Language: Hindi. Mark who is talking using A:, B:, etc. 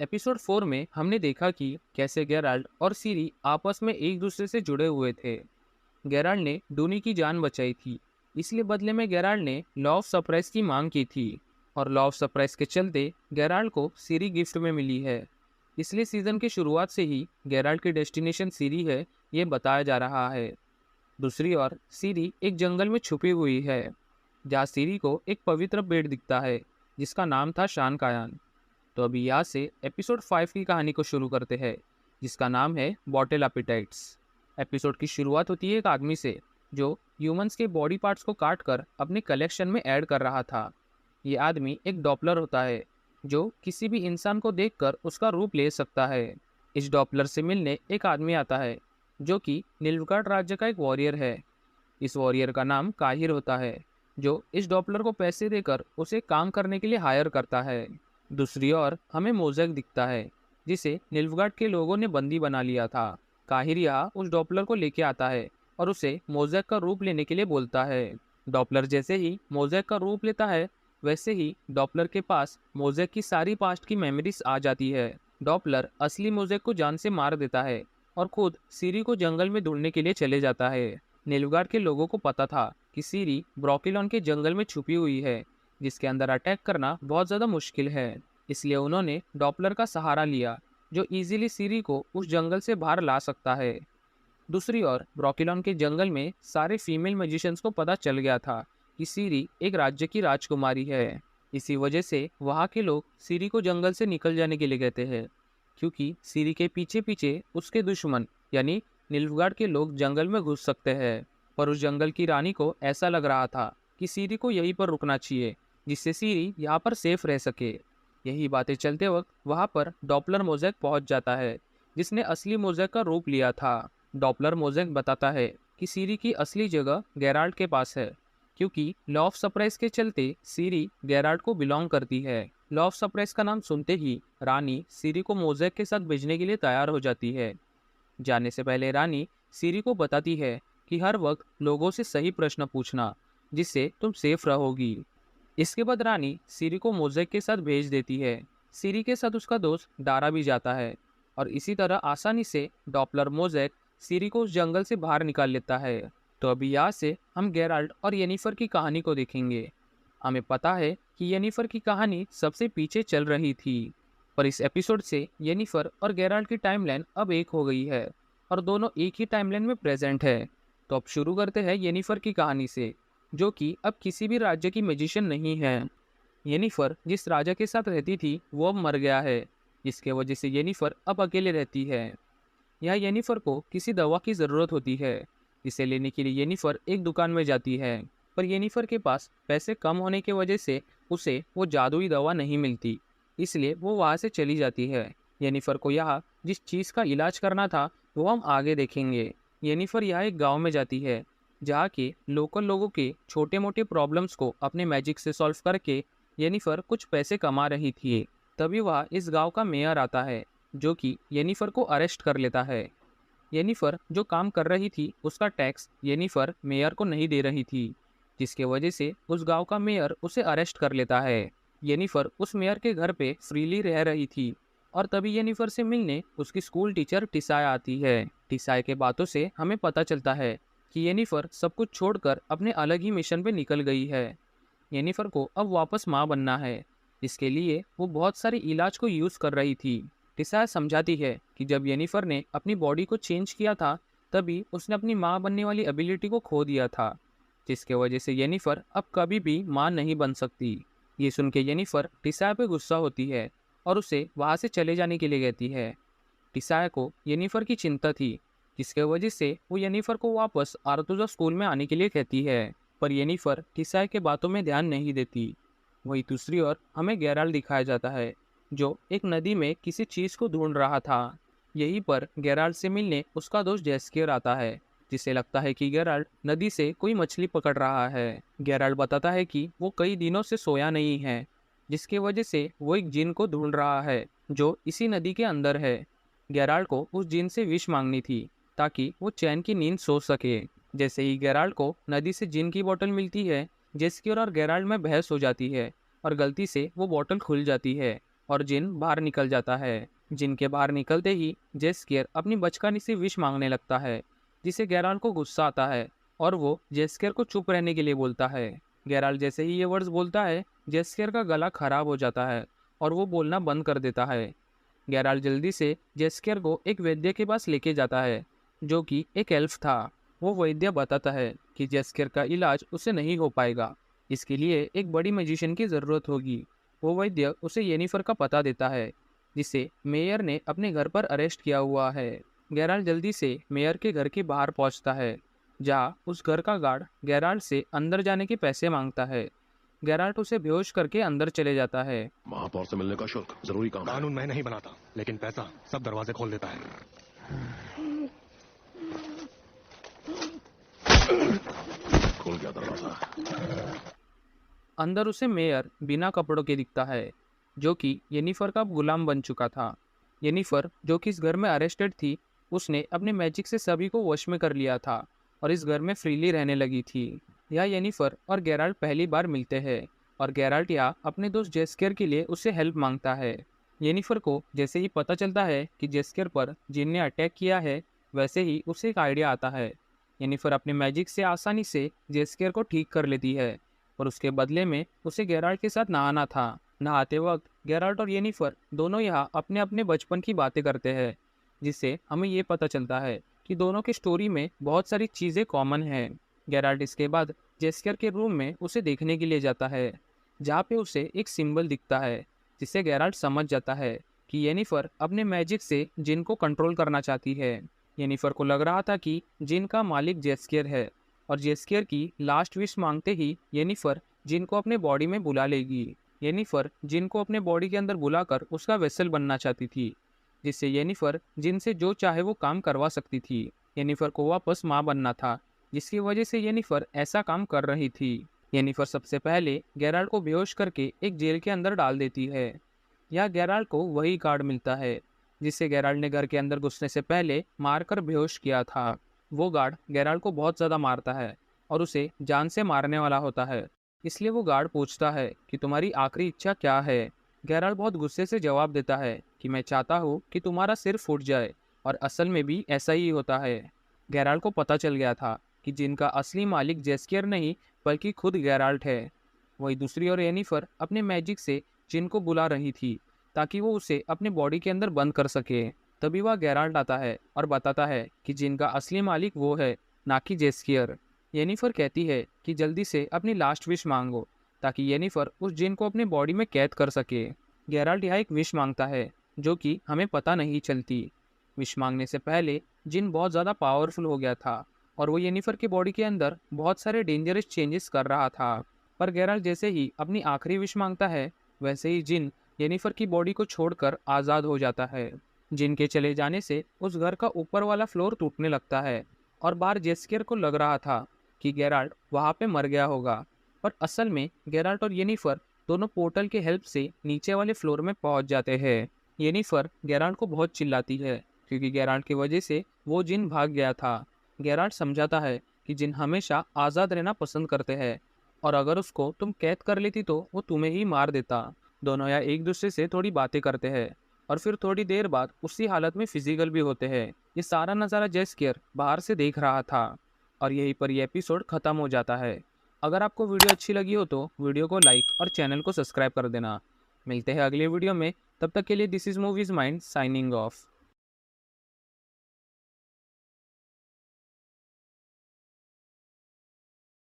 A: एपिसोड 4 में हमने देखा कि कैसे गेराल्ड और सीरी आपस में एक दूसरे से जुड़े हुए थे। गेराल्ड ने डूनी की जान बचाई थी, इसलिए बदले में गेराल्ड ने लॉ ऑफ सरप्राइज की मांग की थी। और लॉ ऑफ सरप्राइज के चलते गेराल्ड को सीरी गिफ्ट में मिली है। इसलिए सीजन की शुरुआत से ही गेराल्ड की डेस्टिनेशन सीरी है, ये बताया जा रहा है। दूसरी ओर सीरी एक जंगल में छुपी हुई है, जहाँ सीरी को एक पवित्र पेड़ दिखता है जिसका नाम था शान कायान। तो अभी यहाँ से एपिसोड 5 की कहानी को शुरू करते हैं, जिसका नाम है बॉटल एपिटाइट्स। एपिसोड की शुरुआत होती है एक आदमी से जो ह्यूमंस के बॉडी पार्ट्स को काट कर अपने कलेक्शन में ऐड कर रहा था। ये आदमी एक डॉपलर होता है जो किसी भी इंसान को देखकर उसका रूप ले सकता है। इस डॉपलर से मिलने एक आदमी आता है जो कि निल्फगार्ड राज्य का एक वॉरियर है। इस वॉरियर का नाम काहिर होता है, जो इस डॉपलर को पैसे देकर उसे काम करने के लिए हायर करता है। दूसरी ओर हमें मोज़ेक दिखता है, जिसे निल्फगार्ड के लोगों ने बंदी बना लिया था। काहिर यहाँ उस डॉपलर को लेके आता है और उसे मोज़ेक का रूप लेने के लिए बोलता है। डॉपलर जैसे ही मोज़ेक का रूप लेता है, वैसे ही डॉपलर के पास मोज़ेक की सारी पास्ट की मेमोरीज आ जाती है। डॉपलर असली मोज़ेक को जान से मार देता है और खुद सीरी को जंगल में ढूंढने के लिए चले जाता है। निल्फगार्ड के लोगों को पता था कि सीरी ब्रोकिलॉन के जंगल में छुपी हुई है, जिसके अंदर अटैक करना बहुत ज़्यादा मुश्किल है। इसलिए उन्होंने डॉपलर का सहारा लिया, जो इजीली सीरी को उस जंगल से बाहर ला सकता है। दूसरी ओर ब्रोकिलॉन के जंगल में सारे फीमेल मैजिशियंस को पता चल गया था कि सीरी एक राज्य की राजकुमारी है। इसी वजह से वहाँ के लोग सीरी को जंगल से निकल जाने के लिए कहते हैं, क्योंकि सीरी के पीछे पीछे उसके दुश्मन यानी निल्फगार्ड के लोग जंगल में घुस सकते हैं। पर उस जंगल की रानी को ऐसा लग रहा था कि सीरी को यहीं पर रुकना चाहिए, जिससे सीरी यहाँ पर सेफ रह सके। यही बातें चलते वक्त वहाँ पर डॉपलर मोज़ेक पहुँच जाता है, जिसने असली मोज़ेक का रूप लिया था। डॉपलर मोज़ेक बताता है कि सीरी की असली जगह गेराल्ड के पास है, क्योंकि लॉ ऑफ सरप्राइज के चलते सीरी गेराल्ड को बिलोंग करती है। लॉ ऑफ सरप्राइज का नाम सुनते ही रानी सीरी को मोज़ेक के साथ भेजने के लिए तैयार हो जाती है। जाने से पहले रानी सीरी को बताती है कि हर वक्त लोगों से सही प्रश्न पूछना, जिससे तुम सेफ रहोगी। इसके बाद रानी सीरी को मोज़ेक के साथ भेज देती है। सीरी के साथ उसका दोस्त डारा भी जाता है और इसी तरह आसानी से डॉपलर मोज़ेक सीरी को उस जंगल से बाहर निकाल लेता है। तो अभी यहाँ से हम गेराल्ड और येनिफर की कहानी को देखेंगे। हमें पता है कि येनिफर की कहानी सबसे पीछे चल रही थी, पर इस एपिसोड से येनिफर और गेराल्ड की टाइमलाइन अब एक हो गई है और दोनों एक ही टाइमलाइन में प्रेजेंट है। तो अब शुरू करते हैं येनिफर की कहानी से, जो कि अब किसी भी राज्य की मैजिशियन नहीं है। येनिफर जिस राजा के साथ रहती थी वो अब मर गया है, जिसके वजह से येनिफर अब अकेले रहती है। यहाँ येनिफर को किसी दवा की ज़रूरत होती है, जिसे लेने के लिए येनिफर एक दुकान में जाती है। पर येनिफर के पास पैसे कम होने की वजह से उसे वो जादुई दवा नहीं मिलती, इसलिए वो वहाँ से चली जाती है। येनिफर को यहाँ जिस चीज़ का इलाज करना था वो हम आगे देखेंगे। येनिफर यहाँ एक गांव में जाती है, जहाँ के लोकल लोगों के छोटे मोटे प्रॉब्लम्स को अपने मैजिक से सॉल्व करके येनिफर कुछ पैसे कमा रही थी। तभी वहाँ इस गांव का मेयर आता है, जो कि येनिफर को अरेस्ट कर लेता है। येनिफर जो काम कर रही थी उसका टैक्स येनिफर मेयर को नहीं दे रही थी, जिसके वजह से उस गांव का मेयर उसे अरेस्ट कर लेता है। येनिफर उस मेयर के घर पे फ्रीली रह रही थी और तभी येनिफर से मिलने उसकी स्कूल टीचर टिसाय आती है। टिसाय के बातों से हमें पता चलता है कि येनिफर सब कुछ छोड़कर अपने अलग ही मिशन पे निकल गई है। येनिफर को अब वापस माँ बनना है, इसके लिए वो बहुत सारे इलाज को यूज़ कर रही थी। टिसाय समझाती है कि जब येनिफर ने अपनी बॉडी को चेंज किया था, तभी उसने अपनी माँ बनने वाली एबिलिटी को खो दिया था, जिसके वजह से येनिफर अब कभी भी माँ नहीं बन सकती। ये सुन के येनिफर टिसाय पे गुस्सा होती है और उसे वहाँ से चले जाने के लिए कहती है। टिसाय को येनिफर की चिंता थी, जिसके वजह से वो येनिफर को वापस आर्थुजा स्कूल में आने के लिए कहती है। पर येनिफर टिसाय के बातों में ध्यान नहीं देती। वहीं दूसरी ओर हमें गेराल्ड दिखाया जाता है, जो एक नदी में किसी चीज़ को ढूंढ रहा था। यहीं पर गेराल्ड से मिलने उसका दोस्त जेस्कियर आता है, जिसे लगता है कि गेराल्ड नदी से कोई मछली पकड़ रहा है। गेराल्ड बताता है कि वो कई दिनों से सोया नहीं है, जिसके वजह से वो एक जिन को ढूंढ रहा है जो इसी नदी के अंदर है। गेराल्ड को उस जिन से विश मांगनी थी ताकि वो चैन की नींद सो सके। जैसे ही गेराल्ड को नदी से जिन की बोतल मिलती है, जेस्कियर और गेराल्ड में बहस हो जाती है और गलती से वो बोतल खुल जाती है और जिन बाहर निकल जाता है। जिन के बाहर निकलते ही जेस्कियर अपनी बचकानी से विश मांगने लगता है, जिसे गेराल्ड को गुस्सा आता है और वो जेस्कियर को चुप रहने के लिए बोलता है। गेराल्ड जैसे ही ये वर्ड्स बोलता है, जेस्कियर का गला खराब हो जाता है और वो बोलना बंद कर देता है। गेराल्ड जल्दी से जेस्कियर को एक वैद्य के पास लेके जाता है, जो कि एक एल्फ था। वो वैद्य बताता है कि जेस्कियर का इलाज उसे नहीं हो पाएगा, इसके लिए एक बड़ी मैजिशियन की ज़रूरत होगी। वो वैद्य उसे येनिफर का पता देता है, जिसे मेयर ने अपने घर पर अरेस्ट किया हुआ है। गेराल्ड जल्दी से मेयर के घर के बाहर पहुंचता है, जहां उस घर का गार्ड गेराल्ड से अंदर जाने के पैसे मांगता है। गेराल्ड उसे बेहोश करके अंदर चले जाता है।
B: महापौर से मिलने का शुल्क जरूरी काम है।
C: कानून मैं नहीं बनाता, लेकिन पैसा सब दरवाजे खोल देता है।
B: खुल गया दरवाजा।
A: अंदर उसे मेयर बिना कपड़ों के दिखता है, जो कि येनिफर का गुलाम बन चुका था। येनिफर, जो कि इस घर में अरेस्टेड थी, उसने अपने मैजिक से सभी को वश में कर लिया था और इस घर में फ्रीली रहने लगी थी। यह येनिफर और गेराल्ड पहली बार मिलते हैं और गेराल्ड यहाँ अपने दोस्त जेस्कियर के लिए उससे हेल्प मांगता है। येनिफर को जैसे ही पता चलता है कि जेस्कियर पर जिन ने अटैक किया है, वैसे ही उसे एक आइडिया आता है। येनिफर अपने मैजिक से आसानी से जेस्कियर को ठीक कर लेती है और उसके बदले में उसे गेराल्ड के साथ नहाना था। नहाते वक्त गेराल्ड और येनिफर दोनों यहाँ अपने अपने बचपन की बातें करते हैं, जिससे हमें ये पता चलता है कि दोनों की स्टोरी में बहुत सारी चीज़ें कॉमन हैं। गेराल्ड इसके बाद जेस्कियर के रूम में उसे देखने के लिए जाता है, जहाँ पे उसे एक सिंबल दिखता है, जिससे गेराल्ड समझ जाता है कि येनिफर अपने मैजिक से जिन को कंट्रोल करना चाहती है। येनिफर को लग रहा था कि जिन का मालिक जेस्कियर है और जेस्कियर की लास्ट विश मांगते ही येनिफर जिन को अपने बॉडी में बुला लेगी। येनिफर जिन को अपने बॉडी के अंदर बुलाकर उसका वेसल बनना चाहती थी, जिससे येनिफर जिन से जो चाहे वो काम करवा सकती थी। येनिफर को वापस माँ बनना था, जिसकी वजह से येनिफर ऐसा काम कर रही थी। येनिफर सबसे पहले गेराल्ड को बेहोश करके एक जेल के अंदर डाल देती है। यहाँ गेराल्ड को वही गार्ड मिलता है जिससे गेराल्ड ने घर के अंदर घुसने से पहले मारकर बेहोश किया था। वो गार्ड गेराल्ड को बहुत ज़्यादा मारता है और उसे जान से मारने वाला होता है। इसलिए वो गार्ड पूछता है कि तुम्हारी आखिरी इच्छा क्या है। गेराल्ड बहुत गुस्से से जवाब देता है कि मैं चाहता हूँ कि तुम्हारा सिर फूट जाए, और असल में भी ऐसा ही होता है। गेराल्ड को पता चल गया था कि जिनका असली मालिक जेस्कियर नहीं बल्कि खुद गेराल्ड है। वही दूसरी ओर येनिफर अपने मैजिक से जिन को बुला रही थी ताकि वो उसे अपने बॉडी के अंदर बंद कर सके। तभी वह गेराल्ड आता है और बताता है कि जिन का असली मालिक वो है, ना कि जेस्कियर। येनिफर कहती है कि जल्दी से अपनी लास्ट विश मांगो ताकि येनिफर उस जिन को अपनी बॉडी में कैद कर सके। गेराल्ड यहाँ एक विश मांगता है जो कि हमें पता नहीं चलती। विश मांगने से पहले जिन बहुत ज़्यादा पावरफुल हो गया था और वो येनिफर की बॉडी के अंदर बहुत सारे डेंजरस चेंजेस कर रहा था। पर गेराल्ड जैसे ही अपनी आखिरी विश मांगता है, वैसे ही जिन येनिफर की बॉडी को छोड़कर आज़ाद हो जाता है। जिन के चले जाने से उस घर का ऊपर वाला फ्लोर टूटने लगता है और बाहर जेस्कियर को लग रहा था कि गेराल्ड वहाँ पे मर गया होगा, पर असल में गेराल्ड और येनिफर दोनों पोर्टल के हेल्प से नीचे वाले फ्लोर में पहुँच जाते हैं। येनिफर गेराल्ड को बहुत चिल्लाती है क्योंकि गेराल्ड की वजह से वो जिन भाग गया था। गेराल्ड समझाता है कि जिन हमेशा आज़ाद रहना पसंद करते हैं और अगर उसको तुम कैद कर लेती तो वो तुम्हें ही मार देता। दोनों यहाँ एक दूसरे से थोड़ी बातें करते हैं और फिर थोड़ी देर बाद उसी हालत में फिजिकल भी होते हैं। ये सारा नज़ारा जेस्कियर बाहर से देख रहा था और यहीं पर यह एपिसोड ख़त्म हो जाता है। अगर आपको वीडियो अच्छी लगी हो तो वीडियो को लाइक और चैनल को सब्सक्राइब कर देना। मिलते हैं अगले वीडियो में, तब तक के लिए this is movies mind signing off.